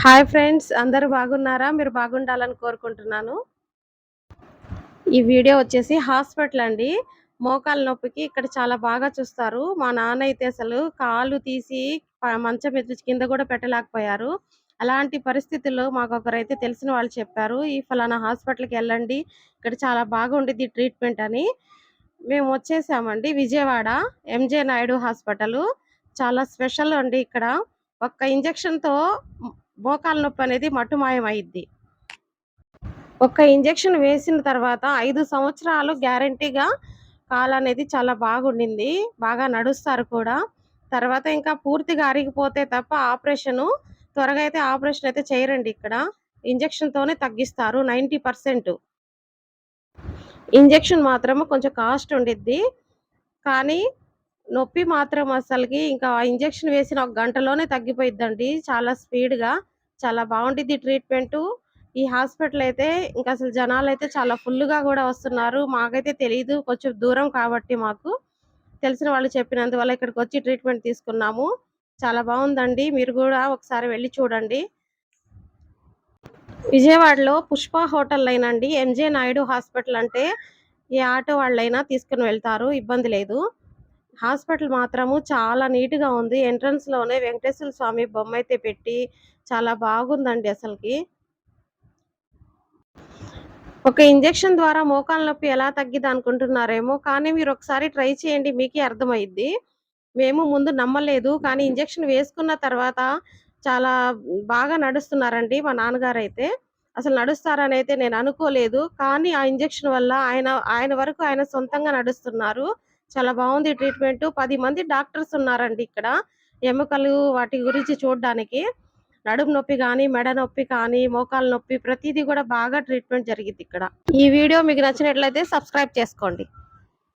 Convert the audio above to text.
Hi friends, అందరూ బాగున్నారా? మీరు బాగుండాలని కోరుకుంటున్నాను. ఈ వీడియో వచ్చేసి హాస్పిటల్ అండి. మోకాళ్ళ నొప్పికి ఇక్కడ చాలా బాగా చూస్తారు. మా నాన్న అయితే అసలు కాలు తీసి మంచం మీద కింద కూడా పెట్టలేకపోయారు. అలాంటి పరిస్థితుల్లో మాకొకరైతే తెలిసిన వాళ్ళు చెప్పారు. ఈ ఫలానా హాస్పిటల్‌కి ఎళ్ళండి. ఇక్కడ చాలా బాగుండిద్ది ట్రీట్మెంట్ అని. మేము వచ్చేసామండి విజయవాడ ఎంజే నాయుడు హాస్పిటలు. చాలా స్పెషల్ అండి ఇక్కడ. ఒక్క ఇంజెక్షన్‌తో మోకాళ్ళ నొప్పి అనేది మటుమాయం అయ్యిద్ది. ఒక్క ఇంజెక్షన్ వేసిన తర్వాత 5 సంవత్సరాలు గ్యారంటీగా కాలనేది చాలా బాగుండింది. బాగా నడుస్తారు కూడా. తర్వాత ఇంకా పూర్తిగా అరిగిపోతే తప్ప త్వరగా అయితే ఆపరేషన్ అయితే చేయరండి ఇక్కడ. ఇంజెక్షన్‌తోనే తగ్గిస్తారు 90%. ఇంజెక్షన్ మాత్రం కొంచెం కాస్ట్ ఉండిద్ది. కానీ నొప్పి మాత్రం అసలకి ఇంకా ఆ ఇంజెక్షన్ వేసిన ఒక గంటలోనే తగ్గిపోయిద్దండి. చాలా స్పీడ్‌గా. చాలా బావుండిద్ది ట్రీట్మెంటు. ఈ హాస్పిటల్ అయితే ఇంకసలు జనాలైతే చాలా ఫుల్లుగా గూడా వస్తున్నారు. మాకైతే తెలీదు. కొంచెం దూరం కాబట్టి మాకు. తెలిసిన వాళ్ళు చెప్పినందువల్ల ఇక్కడికొచ్చి ట్రీట్మెంట్ తీసుకున్నాము. చాలా బావుందండి. మీరు గూడా ఒకసారి వెళ్లి చూడండి. విజయవాడలో పుష్ప హోటల్‌లోనండి ఎంజే నాయుడు హాస్పిటల్ అంటే ఏ ఆటో వాళ్ళైనా తీసుకొని వెళ్తారు. ఇబ్బంది లేదు. హాస్పిటల్ మాత్రము చాలా నీట్‌గా ఉంది. ఎంట్రన్స్‌లోనే వెంకటేశ్వర స్వామి బొమ్మయితే పెట్టి చాలా బాగుందండి అసలకి. ఒక ఇంజెక్షన్ ద్వారా మోకాళ్ళ నొప్పి ఎలా తగ్గిద్దనుకుంటున్నారేమో! కానీ మీరొకసారి ట్రై చేయండి. మీకే అర్థమైద్ది. మేము ముందు నమ్మలేదు. కానీ ఇంజెక్షన్ వేసుకున్న తర్వాత చాలా బాగా నడుస్తున్నారండి మా నాన్నగారైతే. అసలు నడుస్తారనైతే నేను అనుకోలేదు. కానీ ఆ ఇంజెక్షన్ వల్ల ఆయన వరకు ఆయన సొంతంగా నడుస్తున్నారు. చాలా బావుంది ట్రీట్మెంటు. 10 మంది డాక్టర్స్ ఉన్నారండి ఇక్కడ. ఎముకలు వాటి గురించి చూడ్డానికి. నడుము నొప్పి గానీ, మెడ నొప్పి కానీ, మోకాళ్ళ నొప్పి ప్రతీది గూడా బాగా ట్రీట్మెంట్ జరిగిద్దిక్కడ. ఈ వీడియో మీకు నచ్చినట్లయితే సబ్స్క్రైబ్ చేసుకోండి.